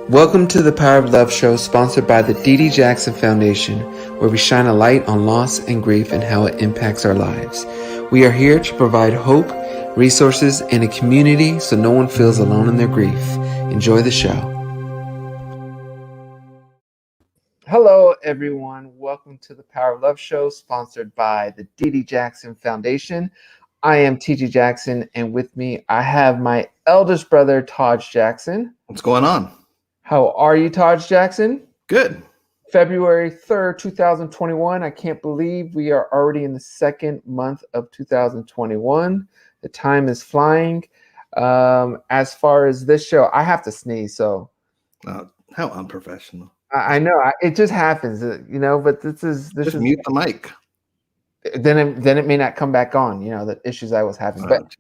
Welcome to the Power of Love show, sponsored by the D.D. Jackson Foundation, where we shine a light on loss and grief and how it impacts our lives. We are here to provide hope, resources, and a community so no one feels alone in their grief. Enjoy the show. Hello, everyone. Welcome to the Power of Love show, sponsored by the D.D. Jackson Foundation. I am T.J. Jackson, and with me, I have my eldest brother, Taj Jackson. What's going on? How are you, Taj Jackson? Good. February 3rd, 2021. I can't believe we are already in the second month of 2021. The time is flying. As far as this show, I have to sneeze, so. How unprofessional. I know. It just happens, but this is mute the mic. Then it may not come back on, the issues I was having. But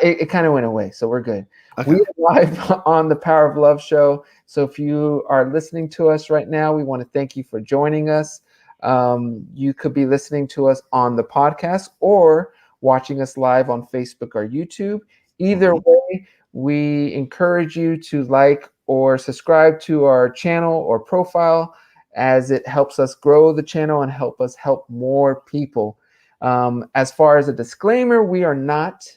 it kind of went away, so we're good. Okay. We are live on the Power of Love show. So if you are listening to us right now, we want to thank you for joining us. You could be listening to us on the podcast or watching us live on Facebook or YouTube. Either way, we encourage you to like or subscribe to our channel or profile, as it helps us grow the channel and help us help more people. As far as a disclaimer, we are not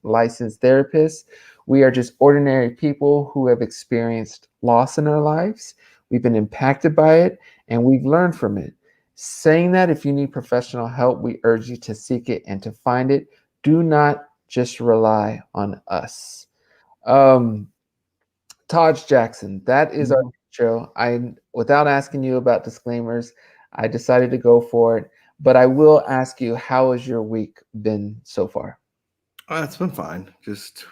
licensed therapists. We are just ordinary people who have experienced loss in our lives. We've been impacted by it, and we've learned from it. Saying that, if you need professional help, we urge you to seek it and to find it. Do not just rely on us. Taj Jackson, that is our show. Without asking you about disclaimers, I decided to go for it. But I will ask you, how has your week been so far? It's been fine. Just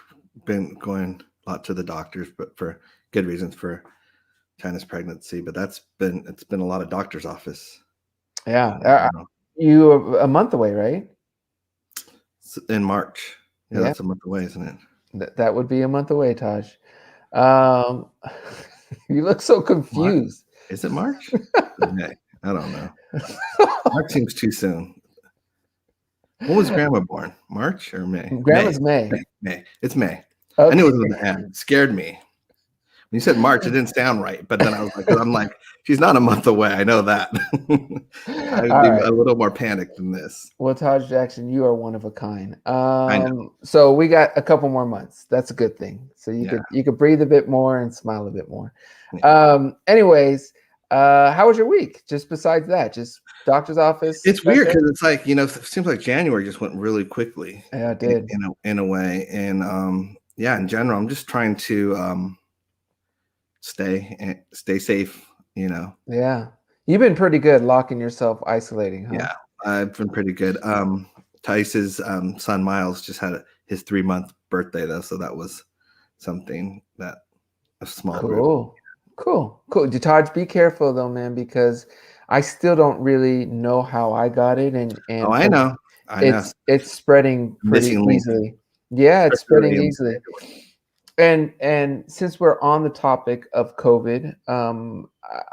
been going a lot to the doctors, but for good reasons, for China's pregnancy. But it's been a lot of doctor's office. Yeah. You are a month away, right? In March. Yeah, that's a month away, isn't it? That would be a month away, Taj. You look so confused. What? Is it March? May. I don't know. March seems too soon. When was Grandma born? March or May? Grandma's May. May. It's May. Okay. I knew it was May. It scared me. When you said March, it didn't sound right. But then I was like, I'm like, she's not a month away. I know that. I'd be a little more panicked than this. Well, Taj Jackson, you are one of a kind. I know. So we got a couple more months. That's a good thing. So you could breathe a bit more and smile a bit more. Yeah. Anyways, how was your week? Just besides that, just doctor's office. It's weird because it's like, it seems like January just went really quickly. Yeah, it did. In a way. And in general, I'm just trying to stay safe, Yeah. You've been pretty good locking yourself, isolating, huh? Yeah, I've been pretty good. Tice's son Miles just had his 3-month birthday though, so that was something that a small group. Cool. Taj, be careful though, man, because I still don't really know how I got it, and I know. It's spreading pretty easily. Yeah, it's spreading easily. And since we're on the topic of COVID,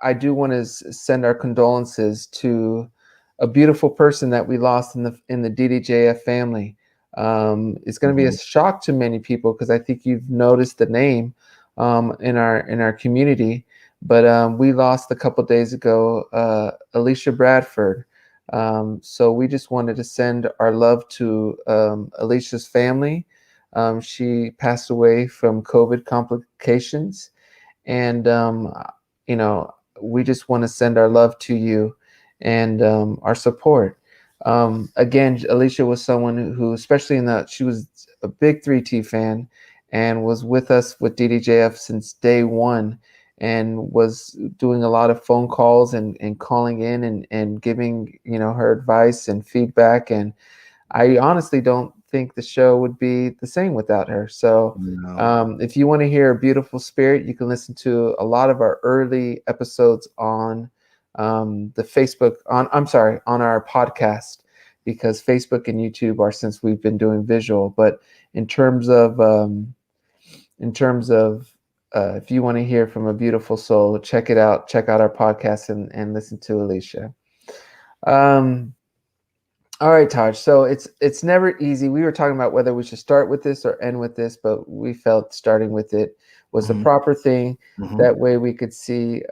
I do want to send our condolences to a beautiful person that we lost in the DDJF family. It's going to be a shock to many people because I think you've noticed the name in our community. But we lost a couple days ago Alicia Bradford. So we just wanted to send our love to Alicia's family. She passed away from COVID complications, and we just want to send our love to you and our support. Again, Alicia was someone who, especially she was a big 3T fan and was with us with DDJF since day one, and was doing a lot of phone calls and calling in and giving her advice and feedback. And I honestly don't think the show would be the same without her. So if you want to hear a beautiful spirit, you can listen to a lot of our early episodes on the Facebook on our podcast, because Facebook and YouTube are, since we've been doing visual. But in terms of if you want to hear from a beautiful soul, check it out. Check out our podcast and listen to Alicia. All right, Taj. So it's never easy. We were talking about whether we should start with this or end with this, but we felt starting with it was the Mm-hmm. proper thing. Mm-hmm. That way, we could see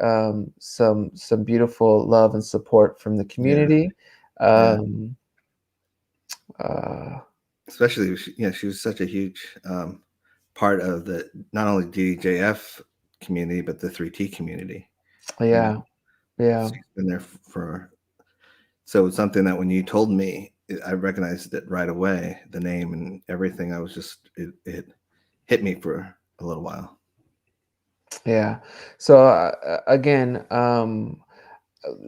some beautiful love and support from the Yeah. community. Yeah. Um, uh, Especially, she was such a huge part of the not only DDJF community but the 3T community. yeah, yeah, She's been there for. So it's something that when you told me, I recognized it right away, the name and everything. I was just it hit me for a little while. yeah. So again,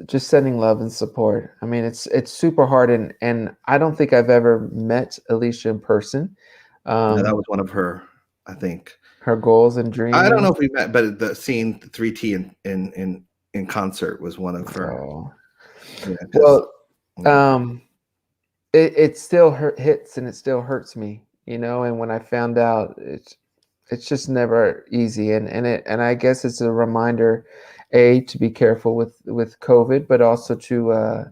just sending love and support. I mean, it's super hard, and I don't think I've ever met Alicia in person. No, that was one of her, I think. Her goals and I don't dreams. know if we met, but the seeing 3T in concert was one of her. Oh. Yeah, Well, um, it still hits and it still hurts me, and when I found out, it's just never easy, and I guess it's a reminder, to be careful with COVID, but also to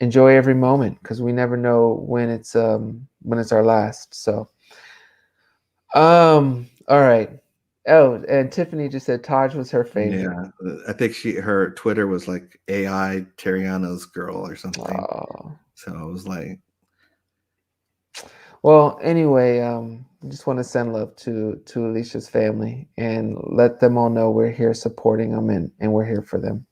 enjoy every moment, because we never know when it's our last. So all right. Oh, and Tiffany just said Taj was her favorite. yeah, I think her Twitter was like AI Terriano's girl or something. Oh. So I was like, Well, anyway, I just want to send love to Alicia's family and let them all know we're here supporting them, and we're here for them.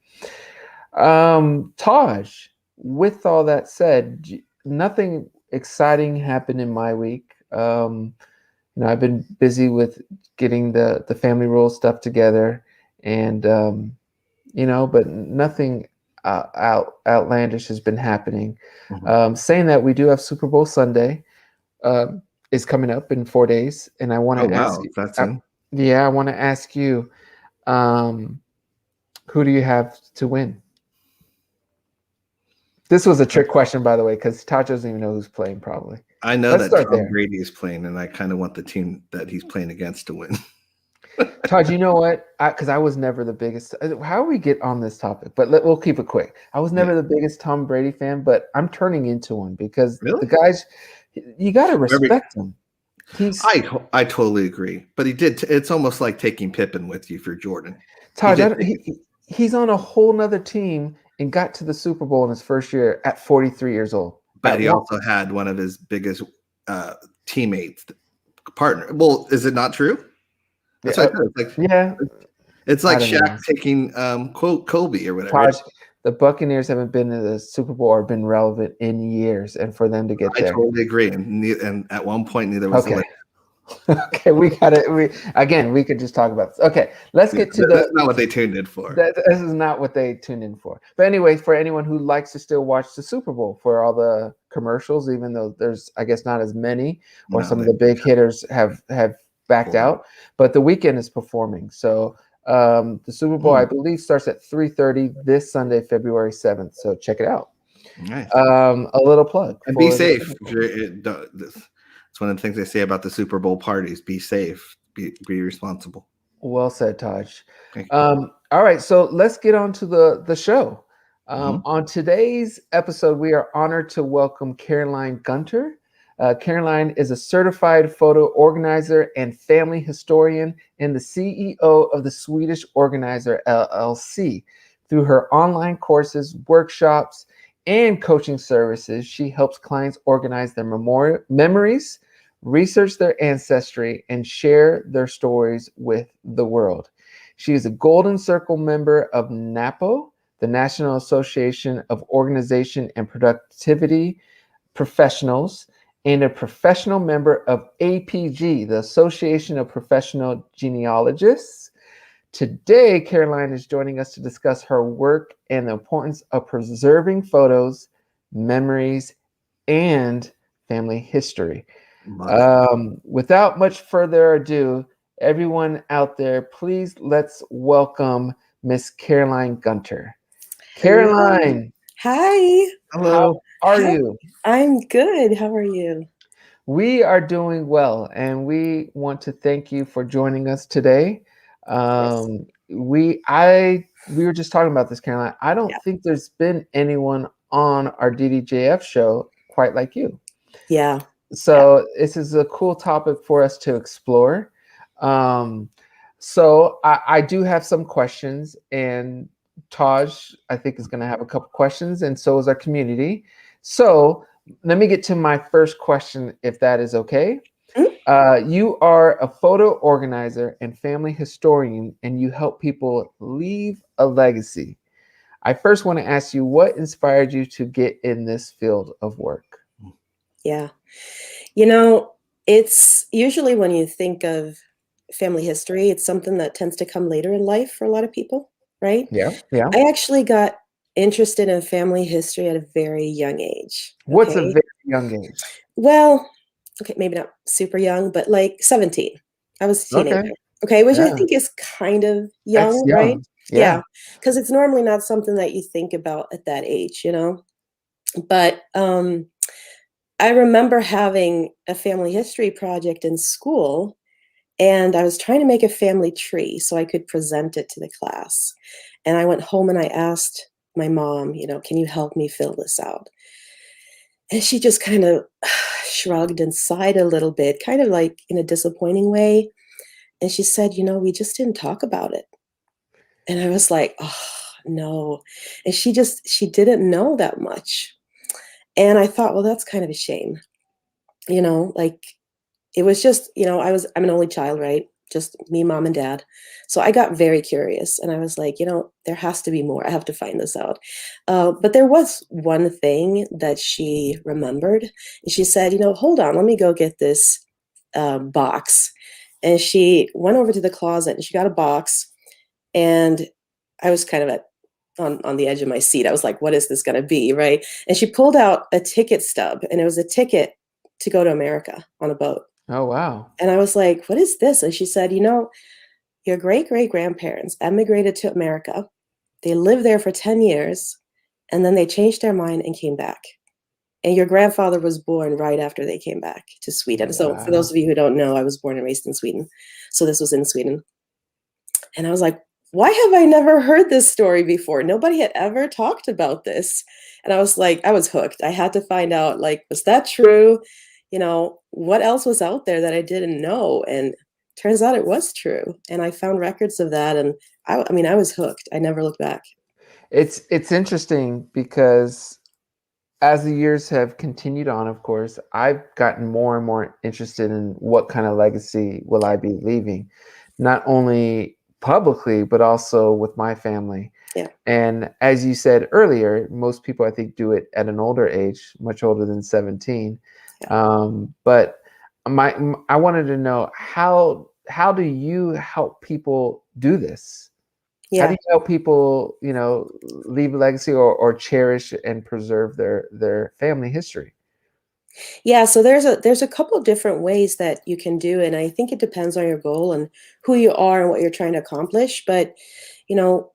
Taj, with all that said, nothing exciting happened in my week. I've been busy with getting the family rule stuff together, and but nothing outlandish has been happening. Saying that, we do have Super Bowl Sunday. Is coming up in 4 days, and I want oh to ask wow, you. that's in. Yeah, I want to ask you, um, who do you have to win? This was a trick question, by the way, because Taj doesn't even know who's playing. Probably. I know Let's that start Tom there. Brady is playing, and I kind of want the team that he's playing against to win. Taj, you know what? Because I was never the biggest. How do we get on this topic? But we'll keep it quick. I was Yeah. never the biggest Tom Brady fan, but I'm turning into one, because Really? the guys, you got to respect him. I totally agree, but he did. It's almost like taking Pippen with you for Jordan. Taj, he's on a whole nother team and got to the Super Bowl in his first year at 43 years old. But he also had one of his biggest teammates, partner. Well, is it not true? That's what I said. It's like, it's like Shaq taking quote Kobe or whatever. Taj, the Buccaneers haven't been to the Super Bowl or been relevant in years, and for them to get there, I totally agree. And at one point, neither was okay. Okay, we could just talk about this. Okay, let's get to that's not what they tuned in for. This is not what they tuned in for. But anyway, for anyone who likes to still watch the Super Bowl for all the commercials, even though there's, I guess, not as many, or some of the big hitters have backed out, but the weekend is performing. So the Super Bowl, I believe, starts at 3:30 this Sunday, February 7th. So check it out. Nice. A little plug. And be safe. It's one of the things they say about the Super Bowl parties. Be safe. Be responsible. Well said, Taj. All right, so let's get on to the show. On today's episode, we are honored to welcome Caroline Guntur. Caroline is a certified photo organizer and family historian, and the CEO of the Swedish Organizer LLC. Through her online courses, workshops, and coaching services, she helps clients organize their memories, research their ancestry, and share their stories with the world. She is a Golden Circle member of NAPO, the National Association of Organization and Productivity Professionals, and a professional member of APG, the Association of Professional Genealogists. Today, Caroline is joining us to discuss her work and the importance of preserving photos, memories, and family history. Without much further ado, everyone out there, please let's welcome Miss Caroline Guntur. Caroline. Hi. Hello. How are you? I'm good. How are you? We are doing well, and we want to thank you for joining us today. We were just talking about this, Caroline. I don't think there's been anyone on our DDJF show, quite like you. Yeah. So this is a cool topic for us to explore. So I do have some questions, and Taj, I think, is going to have a couple questions, and so is our community. So let me get to my first question, if that is okay. You are a photo organizer and family historian, and you help people leave a legacy. I first want to ask you, what inspired you to get in this field of work? Yeah. You know, it's usually when you think of family history, it's something that tends to come later in life for a lot of people, right? Yeah, yeah. I actually got interested in family history at a very young age. What's a very young age? Well, okay, maybe not super young, but like 17. I was a teenager. Okay, which I think is kind of young, right? Yeah, because it's normally not something that you think about at that age, you know? But I remember having a family history project in school, and I was trying to make a family tree so I could present it to the class. And I went home and I asked my mom, you know, can you help me fill this out? And she just kind of shrugged and sighed a little bit, kind of like in a disappointing way. And she said, you know, we just didn't talk about it. And I was like, oh, no. And she didn't know that much. And I thought, well, that's kind of a shame. You know, like it was just, you know, I'm an only child, right? Just me, mom, and dad. So I got very curious and I was like, you know, there has to be more. I have to find this out. But there was one thing that she remembered. And she said, you know, hold on, let me go get this box. And she went over to the closet and she got a box. And I was kind of on the edge of my seat. I was like, what is this going to be, right? And she pulled out a ticket stub, and it was a ticket to go to America on a boat. Oh, wow. And I was like, what is this? And she said, you know, your great-great-grandparents emigrated to America. They lived there for 10 years, and then they changed their mind and came back. And your grandfather was born right after they came back to Sweden. Wow. So for those of you who don't know, I was born and raised in Sweden. So this was in Sweden. And I was like, why have I never heard this story before? Nobody had ever talked about this. And I was like, I was hooked. I had to find out, like, was that true? You know, what else was out there that I didn't know? And turns out it was true. And I found records of that. And I mean, I was hooked. I never looked back. It's interesting because as the years have continued on, of course, I've gotten more and more interested in what kind of legacy will I be leaving, not only publicly, but also with my family. Yeah. And as you said earlier, most people, I think, do it at an older age, much older than 17. Yeah. But I wanted to know, how do you help people do this? Yeah. How do you help people, you know, leave a legacy or cherish and preserve their family history? Yeah, so there's a couple of different ways that you can do it, and I think it depends on your goal and who you are and what you're trying to accomplish. But, you know,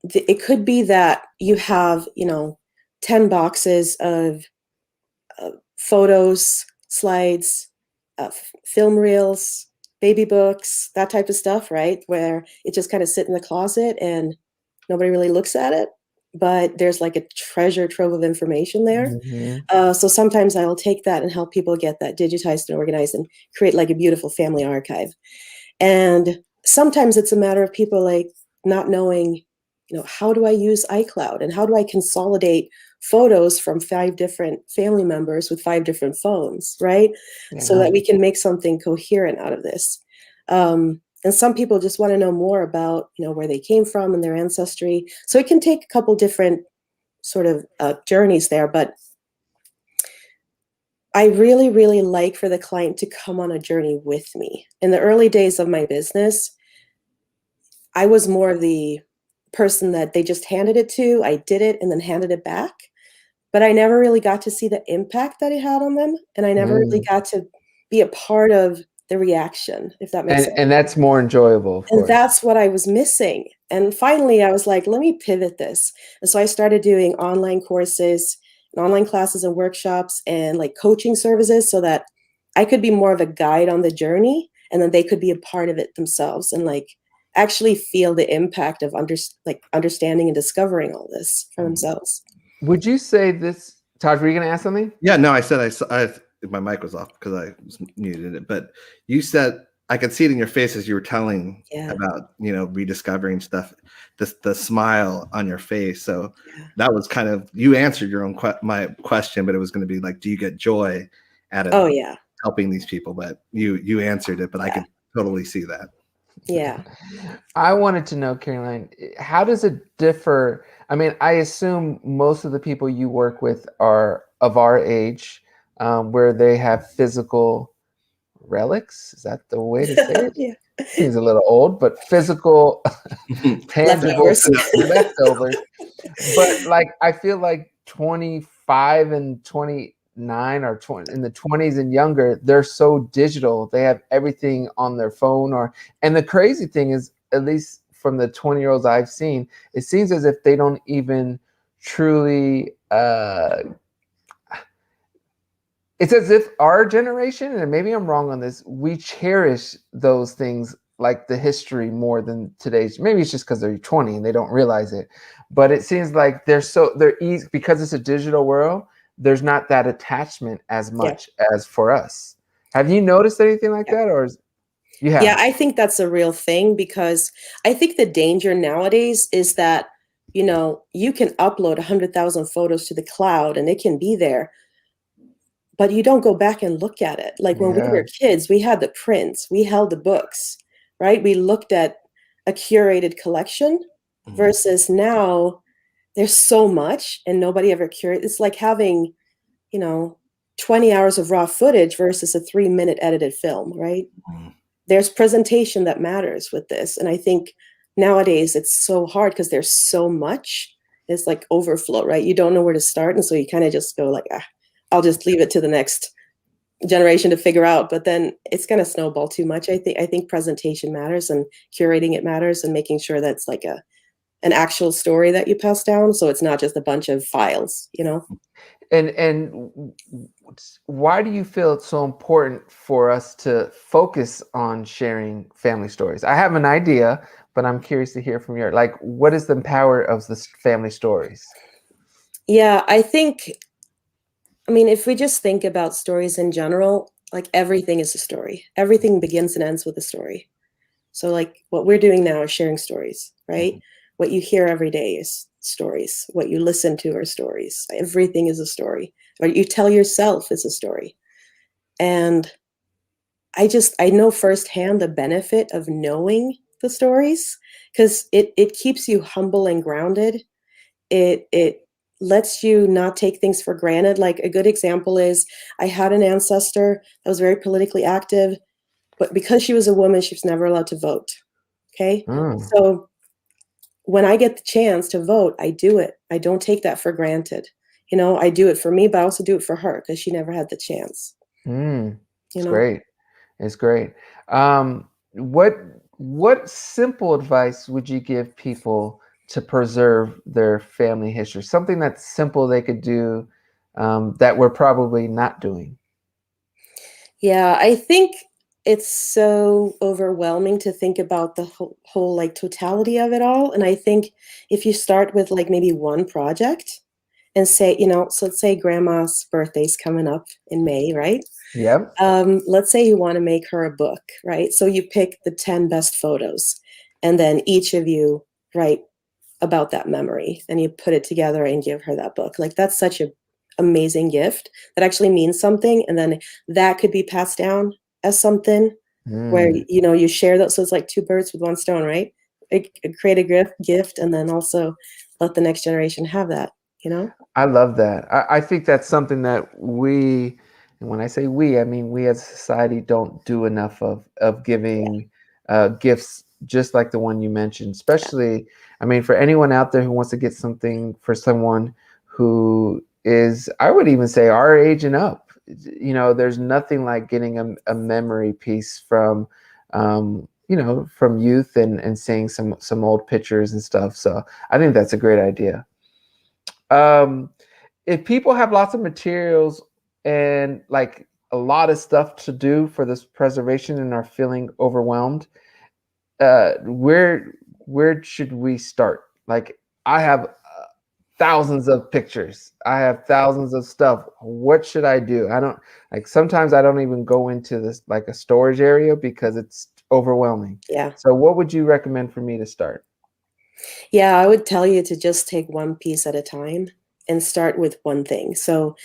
it could be that you have, you know, 10 boxes of photos, slides, film reels, baby books, that type of stuff, right? Where it just kind of sit in the closet and nobody really looks at it, but there's like a treasure trove of information there. Mm-hmm. So sometimes I'll take that and help people get that digitized and organized and create like a beautiful family archive. And sometimes it's a matter of people like not knowing, you know, how do I use iCloud and how do I consolidate photos from 5 different family members with 5 different phones, right? Yeah. So that we can make something coherent out of this. And some people just want to know more about, you know, where they came from and their ancestry. So it can take a couple different sort of journeys there, but I really, really like for the client to come on a journey with me. In the early days of my business, I was more of the person that they just handed it to. I did it and then handed it back. But I never really got to see the impact that it had on them. And I never really got to be a part of the reaction, if that makes sense. And that's more enjoyable, of course. And that's what I was missing. And finally, I was like, let me pivot this. And so I started doing online courses, and online classes and workshops and like coaching services so that I could be more of a guide on the journey and then they could be a part of it themselves and like actually feel the impact of understanding and discovering all this for themselves. Would you say this, Taj? Were you going to ask something? Yeah, no, I said my mic was off because I was muted it, but you said I could see it in your face as you were telling about rediscovering stuff. The smile on your face. So that was kind of, you answered your own my question, but it was going to be like, do you get joy out of helping these people? But you answered it, but I could totally see that. Yeah. I wanted to know, Caroline, how does it differ? I mean, I assume most of the people you work with are of our age, where they have physical relics. Is that the way to say it? Yeah. Seems a little old, but physical, tangible leftovers. But like, I feel like 25 and 29 or 20 in the 20s and younger, they're so digital. They have everything on their phone. And the crazy thing is, at least from the 20-year-olds I've seen, it seems as if they don't even truly it's as if our generation, and maybe I'm wrong on this, we cherish those things like the history more than today's. Maybe it's just because they're 20 and they don't realize it. But it seems like they're easy because it's a digital world. There's not that attachment as much as for us. Have you noticed anything like that, or you have? Yeah, I think that's a real thing, because I think the danger nowadays is that you can upload 100,000 photos to the cloud and it can be there, but you don't go back and look at it. Like when we were kids, we had the prints, we held the books, right? We looked at a curated collection versus now there's so much and nobody ever curates. It's like having, 20 hours of raw footage versus a 3-minute edited film, right? There's presentation that matters with this. And I think nowadays it's so hard because there's so much. It's like overflow, right? You don't know where to start. And so you kind of just go like, I'll just leave it to the next generation to figure out. But then it's going to snowball too much. I think presentation matters and curating it matters and making sure that's like an actual story that you pass down. So it's not just a bunch of files, And why do you feel it's so important for us to focus on sharing family stories? I have an idea, but I'm curious to hear from what is the power of the family stories? Yeah, I mean, if we just think about stories in general, like everything is a story. Everything begins and ends with a story. So like what we're doing now is sharing stories, right? What you hear every day is stories. What you listen to are stories. Everything is a story. Or you tell yourself is a story. And I know firsthand the benefit of knowing the stories, because it keeps you humble and grounded. It lets you not take things for granted. Like a good example is I had an ancestor that was very politically active, but because she was a woman, she was never allowed to vote. Okay. So when I get the chance to vote, I do it. I don't take that for granted. I do it for me, but I also do it for her because she never had the chance. It's great. It's great. What simple advice would you give people to preserve their family history? Something that's simple they could do that we're probably not doing. Yeah, I think it's so overwhelming to think about the whole like totality of it all. And I think if you start with like maybe one project and say, so let's say grandma's birthday's coming up in May, right? Yep. Let's say you want to make her a book, right? So you pick the 10 best photos and then each of you write about that memory and you put it together and give her that book. Like that's such an amazing gift that actually means something. And then that could be passed down as something where, you share that. So it's like 2 birds with 1 stone, right? Create a gift and then also let the next generation have that, I love that. I think that's something that we, and when I say we, I mean we as a society don't do enough of giving gifts just like the one you mentioned, especially, I mean, for anyone out there who wants to get something for someone who is, I would even say our age and up, there's nothing like getting a memory piece from, from youth and seeing some old pictures and stuff. So I think that's a great idea. If people have lots of materials and like a lot of stuff to do for this preservation and are feeling overwhelmed, where should we start? Like I have thousands of pictures. I have thousands of stuff. What should I do? I don't like, sometimes I don't even go into this like a storage area because it's overwhelming. Yeah. So what would you recommend for me to start? Yeah, I would tell you to just take one piece at a time and start with one thing. So,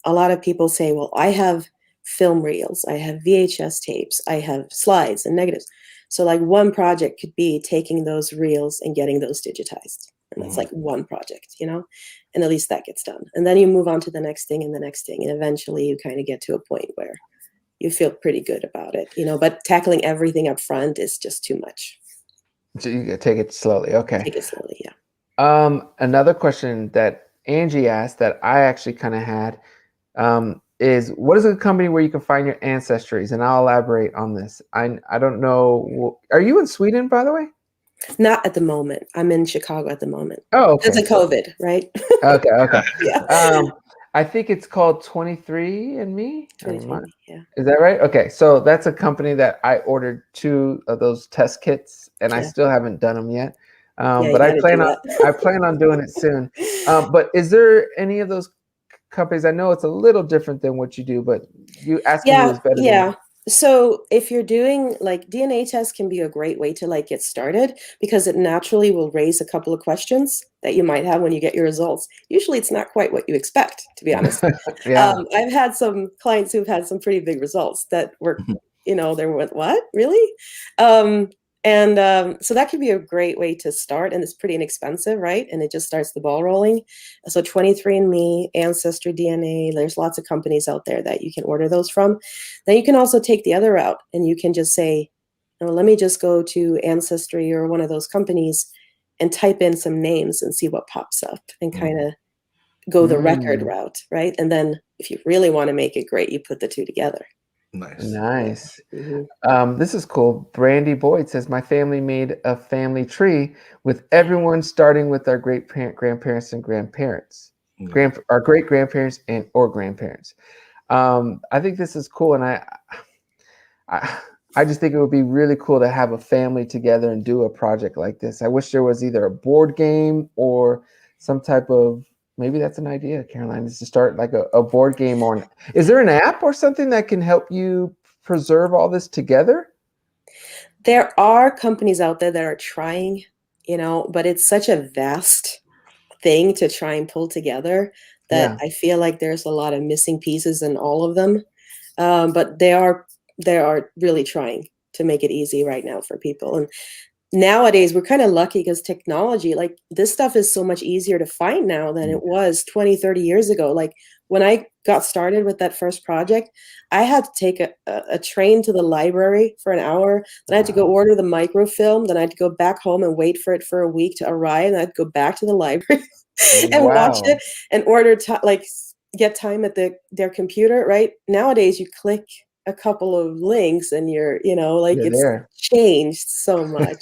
a lot of people say, well, I have film reels, I have VHS tapes, I have slides and negatives. So like one project could be taking those reels and getting those digitized. And that's like one project, and at least that gets done. And then you move on to the next thing and the next thing. And eventually you kind of get to a point where you feel pretty good about it, but tackling everything up front is just too much. So you take it slowly. Okay. Take it slowly, yeah. Another question that Angie asked that I actually kind of had is, what is a company where you can find your ancestries? And I'll elaborate on this. I don't know. Are you in Sweden, by the way? Not at the moment. I'm in Chicago at the moment. Oh, okay. It's a COVID, right? Okay. Yeah. I think it's called 23andMe. 23andMe, yeah. Is that right? Okay, so that's a company that I ordered 2 of those test kits, and I still haven't done them yet. But I plan on doing it soon. But is there any of those companies? I know it's a little different than what you do, but you asking me is better than me. So if you're doing like DNA tests can be a great way to like get started because it naturally will raise a couple of questions that you might have when you get your results. Usually it's not quite what you expect, to be honest. I've had some clients who've had some pretty big results that were, they went, what, really? So that could be a great way to start, and it's pretty inexpensive, right? And it just starts the ball rolling. So 23andMe, Ancestry DNA, there's lots of companies out there that you can order those from. Then you can also take the other route, and you can just say, let me just go to Ancestry or one of those companies and type in some names and see what pops up and kind of go the record route, right? And then if you really want to make it great, you put the two together. Nice. This is cool. Brandy Boyd says, my family made a family tree with everyone starting with our grandparents and grandparents, our great grandparents or grandparents. I think this is cool, and I just think it would be really cool to have a family together and do a project like this. I wish there was either a board game or some type of, maybe that's an idea, Caroline, is to start like a board game, or is there an app or something that can help you preserve all this together? There are companies out there that are trying, but it's such a vast thing to try and pull together that I feel like there's a lot of missing pieces in all of them. But they are really trying to make it easy right now for people. And nowadays we're kind of lucky because technology, like this stuff is so much easier to find now than it was 20, 30 years ago. Like when I got started with that first project, I had to take a train to the library for an hour. Then I had to go order the microfilm. Then I had to go back home and wait for it for a week to arrive. And I'd go back to the library and watch it and order, get time at their computer, right? Nowadays you click a couple of links and you're it's there. Changed so much.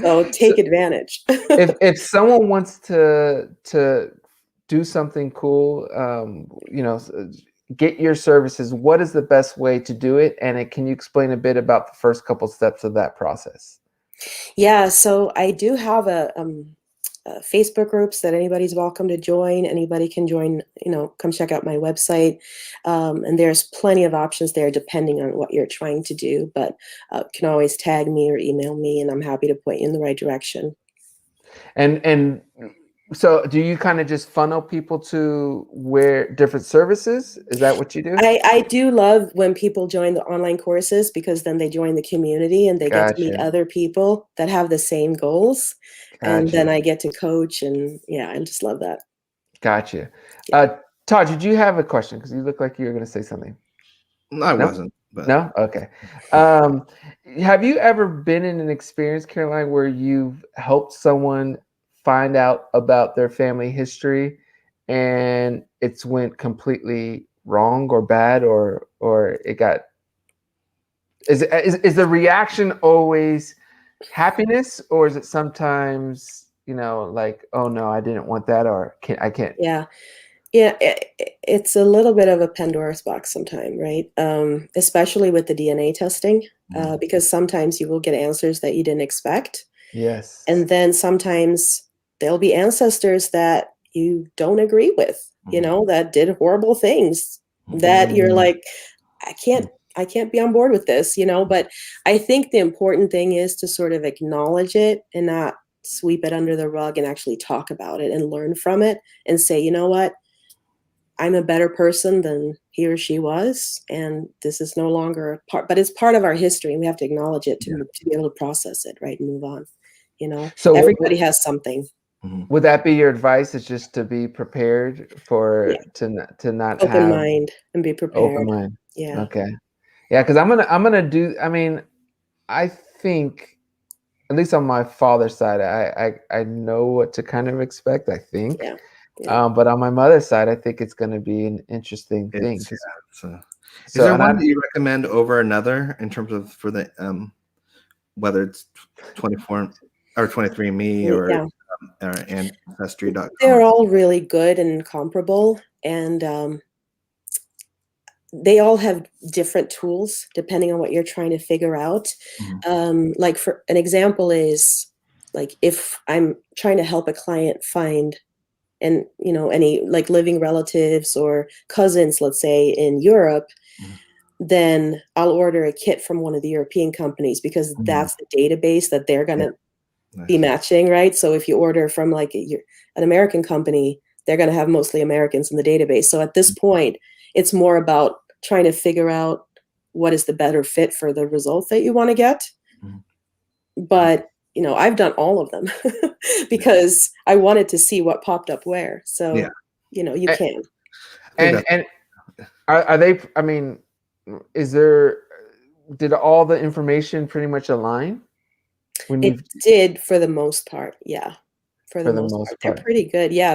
So take advantage. if someone wants to do something cool, get your services, what is the best way to do it? And can you explain a bit about the first couple steps of that process? Yeah, so I do have a Facebook groups that anybody's welcome to join. Anybody can join, come check out my website. And there's plenty of options there depending on what you're trying to do, but can always tag me or email me and I'm happy to point you in the right direction. And so do you kind of just funnel people to where different services? Is that what you do? I do love when people join the online courses because then they join the community and they get to meet other people that have the same goals. And then I get to coach and I just love that. Gotcha. Todd, did you have a question? Because you look like you were going to say something. No, I wasn't. But... No? Okay. Have you ever been in an experience, Caroline, where you've helped someone find out about their family history and it's went completely wrong or bad or it got... Is the reaction always happiness, or is it sometimes like, oh no, I didn't want that, or I can't? It's a little bit of a Pandora's box sometimes, right? Especially with the DNA testing, because sometimes you will get answers that you didn't expect. Yes. And then sometimes there'll be ancestors that you don't agree with, you know, that did horrible things, that you're like, I can't be on board with this, you know. But I think the important thing is to sort of acknowledge it and not sweep it under the rug, and actually talk about it and learn from it and say, you know what, I'm a better person than he or she was, and this is no longer a part, but it's part of our history, and we have to acknowledge it to be able to process it, right, and move on. You know, so everybody has something. Would that be your advice? Is just to be prepared for to not open have mind and be prepared. Open mind. Yeah. Okay. Yeah, because I'm gonna do. I mean, I think, at least on my father's side, I know what to kind of expect, I think. Yeah. But on my mother's side, I think it's going to be an interesting thing. Is there one that you recommend over another in terms of for the whether it's 24 or 23andMe or Ancestry.com? They're all really good and comparable, and they all have different tools depending on what you're trying to figure out. Like, for an example is, like, if I'm trying to help a client find, and you know, any like living relatives or cousins, let's say in Europe, then I'll order a kit from one of the European companies, because that's the database that they're going to be matching, right? So if you order from like an American company, they're going to have mostly Americans in the database. So at this point, it's more about trying to figure out what is the better fit for the results that you want to get. But you know, I've done all of them because I wanted to see what popped up where. So, you know, you can. And are they, I mean, did all the information pretty much align? It did for the most part. Yeah. For the most part. They're pretty good. Yeah.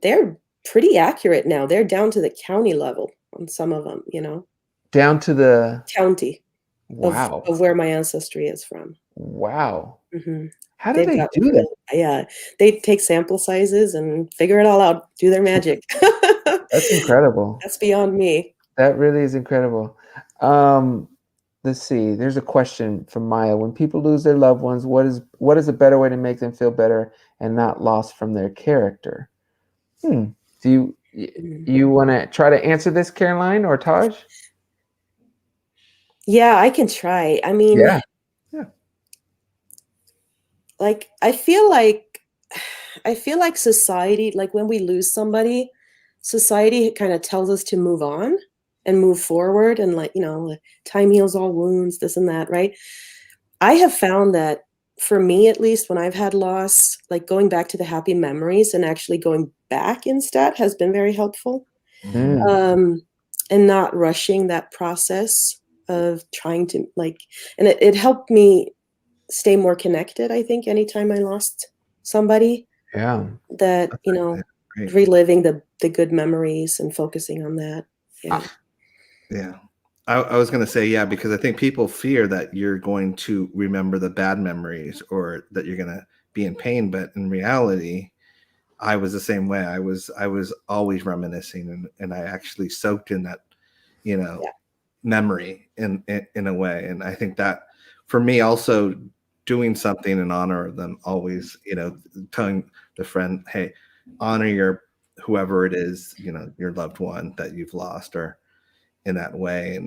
They're pretty accurate now. They're down to the county level on some of them, you know. Down to the county. Wow. Of where my ancestry is from. Wow. Mm-hmm. How do they do that? Yeah, they take sample sizes and figure it all out, do their magic. That's incredible. That's beyond me. That really is incredible. Let's see. There's a question from Maya. When people lose their loved ones, what is a better way to make them feel better and not lost from their character? Do you want to try to answer this, Caroline or Taj? Yeah, I can try. I mean, yeah. Like, I feel like society, like when we lose somebody, society kind of tells us to move on and move forward, and like, you know, time heals all wounds, this and that, right? I have found that, for me at least, when I've had loss, like going back to the happy memories and actually going back instead has been very helpful. And not rushing that process of trying to, like, and it helped me stay more connected, I think, anytime I lost somebody. Yeah. That, you know, reliving the good memories and focusing on that. Yeah. Yeah. I was going to say, yeah, because I think people fear that you're going to remember the bad memories or that you're going to be in pain. But in reality, I was the same way. I was always reminiscing, and I actually soaked in that, you know, memory in a way. And I think that for me also, doing something in honor of them, always, you know, telling the friend, hey, honor your whoever it is, you know, your loved one that you've lost, or in that way.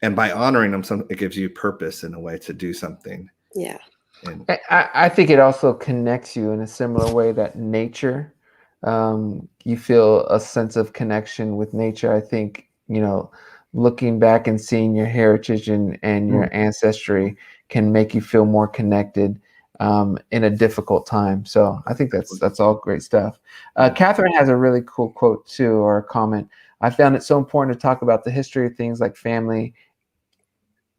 And by honoring them, it gives you purpose in a way to do something. Yeah. And I think it also connects you in a similar way that nature, you feel a sense of connection with nature. I think, you know, looking back and seeing your heritage and your ancestry can make you feel more connected in a difficult time. So I think that's all great stuff. Catherine has a really cool quote too, or a comment. I found it so important to talk about the history of things like family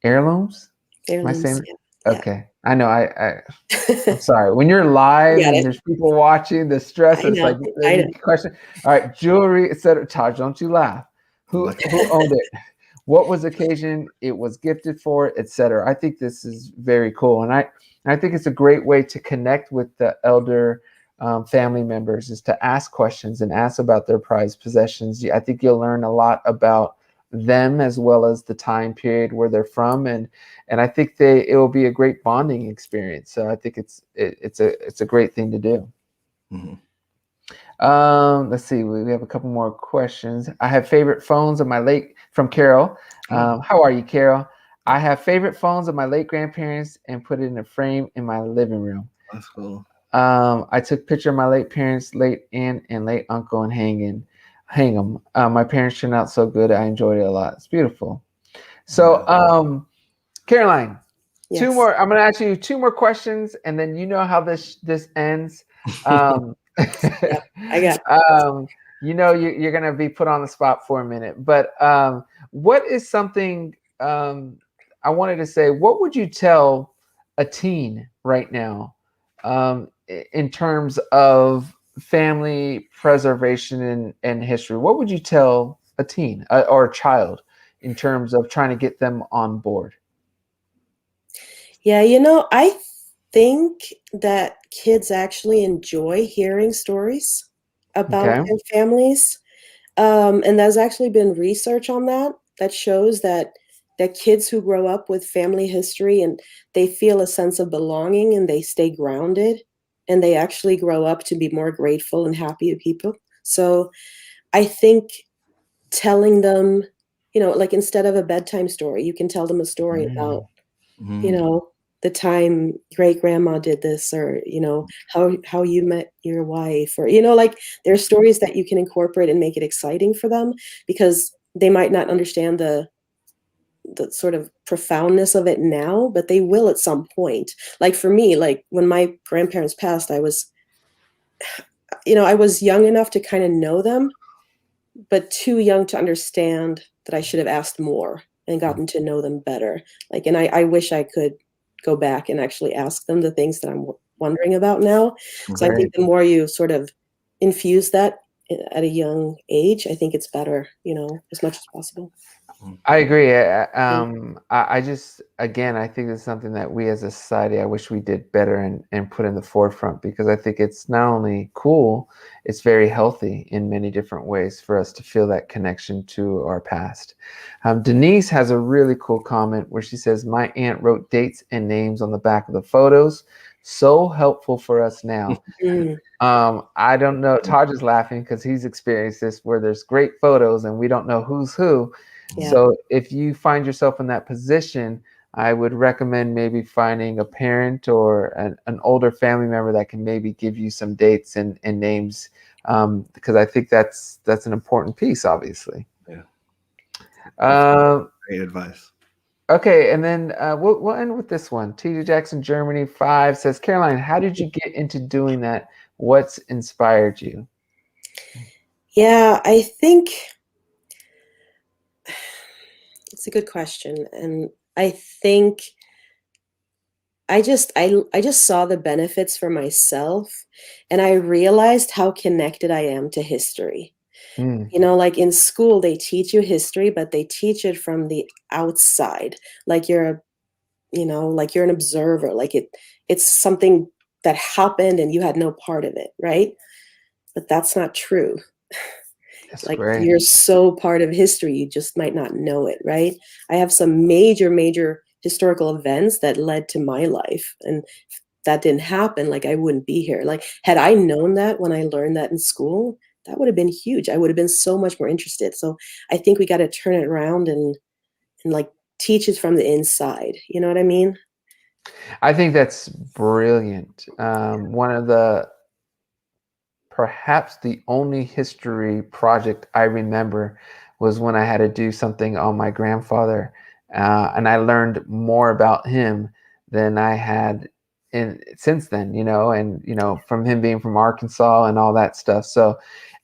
heirlooms. Am I saying? Yeah. Okay. I know. I'm sorry. When you're live and there's people watching, the stress is like the question. All right, jewelry, etc. Taj, don't you laugh. Who owned it? What was the occasion it was gifted for, etc. I think this is very cool, and I think it's a great way to connect with the elder family members, is to ask questions and ask about their prized possessions. I think you'll learn a lot about them as well as the time period where they're from, and I think it will be a great bonding experience. So I think it's a great thing to do. Let's see. We have a couple more questions. I have favorite phones of my late from Carol. How are you, Carol? I have favorite phones of my late grandparents and put it in a frame in my living room. That's cool. I took a picture of my late parents, late aunt, and late uncle, and hang them. My parents turned out so good. I enjoyed it a lot. It's beautiful. So, Caroline, Yes. two more. I'm going to ask you two more questions, and then you know how this ends. Yeah, I got. You know, you're going to be put on the spot for a minute. But what is something I wanted to say? What would you tell a teen right now in terms of family preservation and history? What would you tell a teen or a child in terms of trying to get them on board? Yeah, I think that kids actually enjoy hearing stories about their families. And there's actually been research on that shows that kids who grow up with family history and they feel a sense of belonging and they stay grounded and they actually grow up to be more grateful and happy people. So I think telling them, like instead of a bedtime story, you can tell them a story about, the time great grandma did this, or how you met your wife, or like there's stories that you can incorporate and make it exciting for them, because they might not understand the sort of profoundness of it now, but they will at some point. Like for me, like when my grandparents passed, I was young enough to kind of know them, but too young to understand that I should have asked more and gotten to know them better. Like, and I wish I could go back and actually ask them the things that I'm wondering about now. So I think the more you sort of infuse that at a young age, I think it's better, as much as possible. I agree. I just, again, I think it's something that we as a society, I wish we did better and put in the forefront, because I think it's not only cool, it's very healthy in many different ways for us to feel that connection to our past. Denise has a really cool comment where she says, my aunt wrote dates and names on the back of the photos. So helpful for us now. I don't know. Taj is laughing because he's experienced this, where there's great photos and we don't know who's who. Yeah. So if you find yourself in that position, I would recommend maybe finding a parent or an older family member that can maybe give you some dates and names, because I think that's an important piece, obviously. Yeah. Great advice. Okay, and then we'll end with this one. TJ Jackson, Germany 5 says, Caroline, how did you get into doing that? What's inspired you? Yeah, I think it's a good question. And I think I just saw the benefits for myself, and I realized how connected I am to history. Like in school, they teach you history, but they teach it from the outside. Like you're an observer, like it's something that happened and you had no part of it, right? But that's not true. That's like great. You're so part of history, you just might not know it, right? I have some major historical events that led to my life, and if that didn't happen, like I wouldn't be here. Like had I known that when I learned that in school, that would have been huge. I would have been so much more interested. So I think we got to turn it around and like teach it from the inside. You know what I mean? I think that's brilliant. One of perhaps the only history project I remember was when I had to do something on my grandfather, and I learned more about him than I had since then, and from him being from Arkansas and all that stuff. So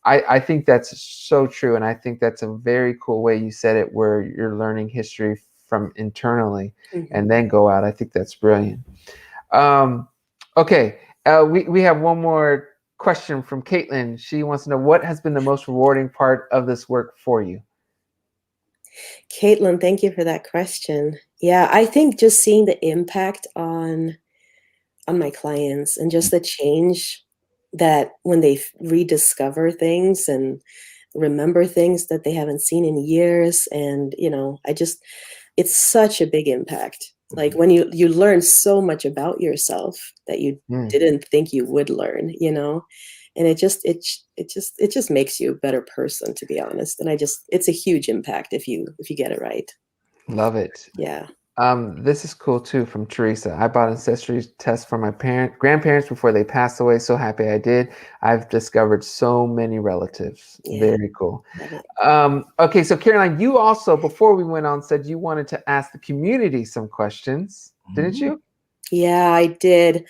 I think that's so true, and I think that's a very cool way you said it, where you're learning history from internally and then go out. I think that's brilliant. Okay, we have one more question from Caitlin. She wants to know, what has been the most rewarding part of this work for you? Caitlin, thank you for that question. Yeah, I think just seeing the impact on my clients and just the change that when they rediscover things and remember things that they haven't seen in years. And, it's such a big impact. Like when you learn so much about yourself that you didn't think you would learn, And it just makes you a better person, to be honest. And it's a huge impact if you get it right. Love it. Yeah. This is cool too from Teresa. I bought Ancestry tests for my grandparents before they passed away. So happy I did. I've discovered so many relatives. Yeah. Very cool. Okay, so Caroline, you also, before we went on, said you wanted to ask the community some questions, didn't you? Yeah, I did.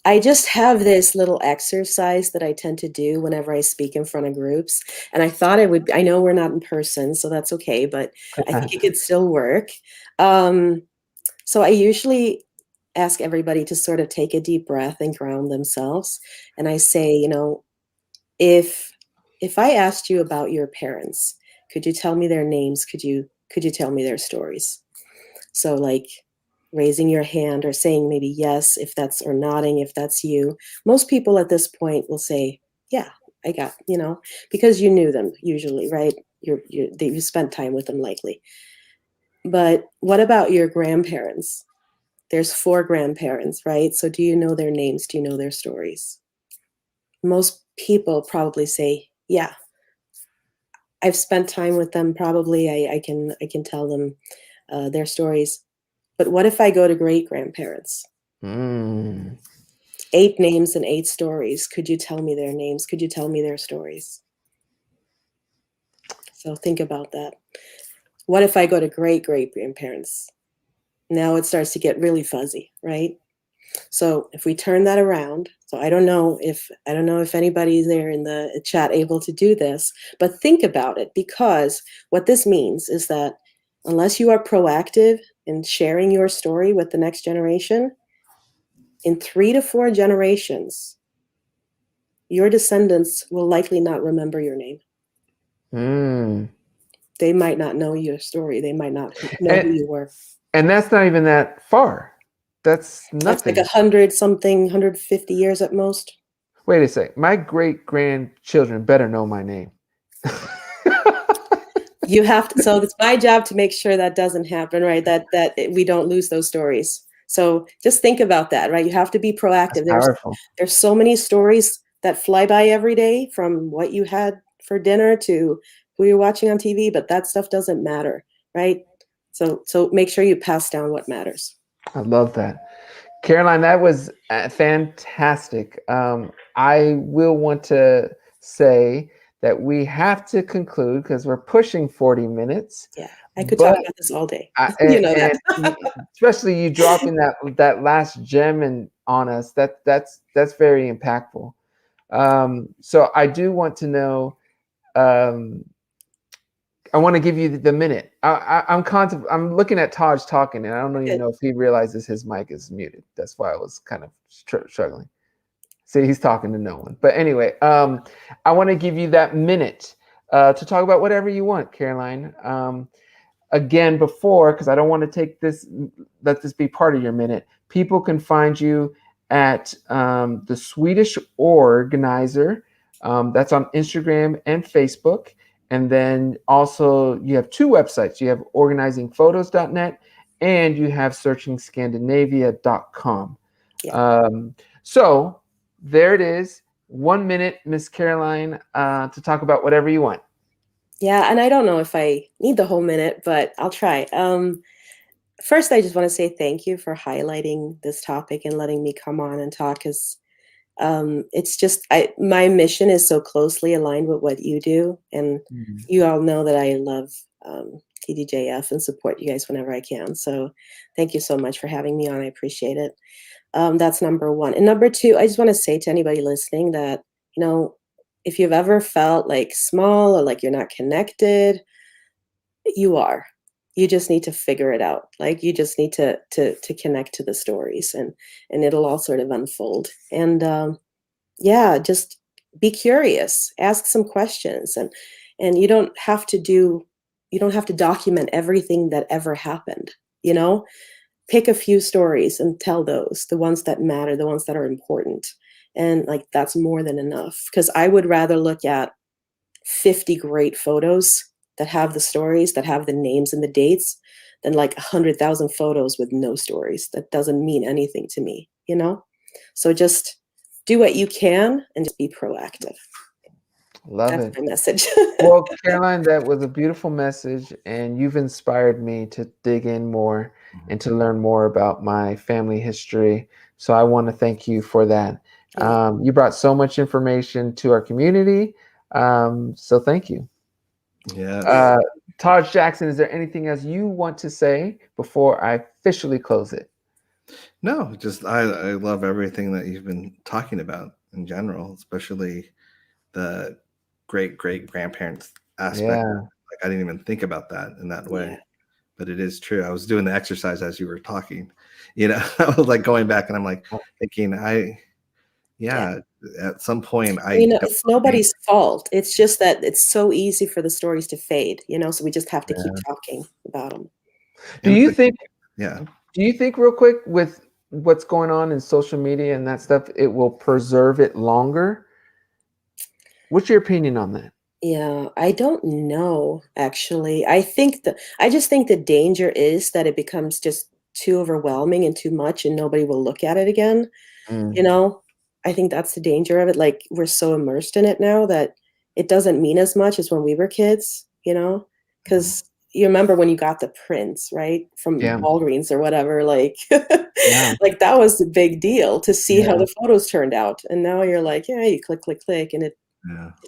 I just have this little exercise that I tend to do whenever I speak in front of groups. And I thought I know we're not in person, so that's okay, but I think it could still work. So I usually ask everybody to sort of take a deep breath and ground themselves. And I say, if I asked you about your parents, could you tell me their names? Could you tell me their stories? So like raising your hand or saying maybe yes if that's, or nodding if that's you. Most people at this point will say, yeah, I got, because you knew them usually, right? You spent time with them likely. But what about your grandparents? There's 4 grandparents, right? So do you know their names? Do you know their stories? Most people probably say, yeah, I've spent time with them. Probably I can tell them their stories. But what if I go to great grandparents? 8 names and 8 stories. Could you tell me their names? Could you tell me their stories? So think about that. What if I go to great grandparents? Now it starts to get really fuzzy, right? So if we turn that around, so I don't know if anybody's there in the chat able to do this, but think about it, because what this means is that unless you are proactive in sharing your story with the next generation, in 3 to 4 generations, your descendants will likely not remember your name. They might not know your story. They might not know who you were. And that's not even that far. That's nothing. That's like 100-something, 150 years at most. Wait a sec. My great-grandchildren better know my name. You have to. So it's my job to make sure that doesn't happen, right? That we don't lose those stories. So just think about that, right? You have to be proactive. There's so many stories that fly by every day, from what you had for dinner to who you're watching on TV, but that stuff doesn't matter, right? So make sure you pass down what matters. I love that. Caroline, that was fantastic. I will want to say that we have to conclude because we're pushing 40 minutes. Yeah, I could talk about this all day. Especially you dropping that last gem on us. That's very impactful. So I do want to know. I want to give you the minute. I'm looking at Taj talking, and I don't even know if he realizes his mic is muted. That's why I was kind of struggling. See, he's talking to no one. But anyway, I want to give you that minute to talk about whatever you want, Caroline. Again, because I don't want to let this be part of your minute. People can find you at the Swedish Organizer. That's on Instagram and Facebook. And then also you have 2 websites. You have organizingphotos.net and you have searchingscandinavia.com. Yeah. So there it is. 1 minute, Miss Caroline, to talk about whatever you want. Yeah, and I don't know if I need the whole minute, but I'll try. First, I just want to say thank you for highlighting this topic and letting me come on and talk, because it's just my mission is so closely aligned with what you do, and you all know that I love DDJF and support you guys whenever I can. So thank you so much for having me on. I appreciate it. That's number 1. And number 2, I just want to say to anybody listening that, if you've ever felt like small or like you're not connected, you are. You just need to figure it out. Like, you just need to connect to the stories, and it'll all sort of unfold. And just be curious, ask some questions, and you don't have to document everything that ever happened. Pick a few stories and tell those, the ones that matter, the ones that are important. And like, that's more than enough, because I would rather look at 50 great photos that have the stories, that have the names and the dates, than like 100,000 photos with no stories. That doesn't mean anything to me, So just do what you can and just be proactive. That's my message. Well, Caroline, that was a beautiful message, and you've inspired me to dig in more and to learn more about my family history. So I want to thank you for that. You brought so much information to our community. So thank you. Yeah. Taj Jackson, is there anything else you want to say before I officially close it? No, just I love everything that you've been talking about in general, especially the great grandparents aspect. Yeah. Like I didn't even think about that in that way, but it is true. I was doing the exercise as you were talking, I was like going back and I'm like thinking at some point it's nobody's fault. It's just that it's so easy for the stories to fade, so we just have to keep talking about them. Do you think real quick, with what's going on in social media and that stuff, it will preserve it longer? What's your opinion on that? Yeah, I don't know, actually. I just think the danger is that it becomes just too overwhelming and too much and nobody will look at it again. I think that's the danger of it. Like we're so immersed in it now that it doesn't mean as much as when we were kids, because you remember when you got the prints, right? From Walgreens or whatever, like, like that was the big deal to see how the photos turned out. And now you're like, you click, and it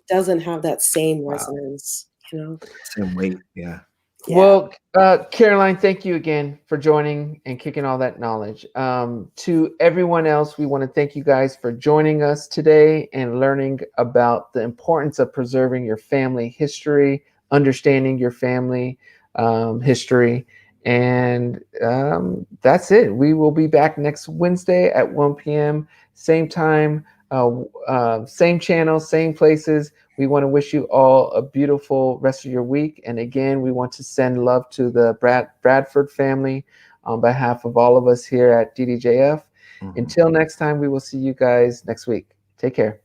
doesn't have that same resonance, Same weight. Yeah. Well, Caroline, thank you again for joining and kicking all that knowledge. To everyone else, we want to thank you guys for joining us today and learning about the importance of preserving your family history, understanding your family history. And that's it. We will be back next Wednesday at 1 p.m. Same time, same channel, same places. We want to wish you all a beautiful rest of your week. And again, we want to send love to the Bradford family on behalf of all of us here at DDJF. Until next time, we will see you guys next week. Take care.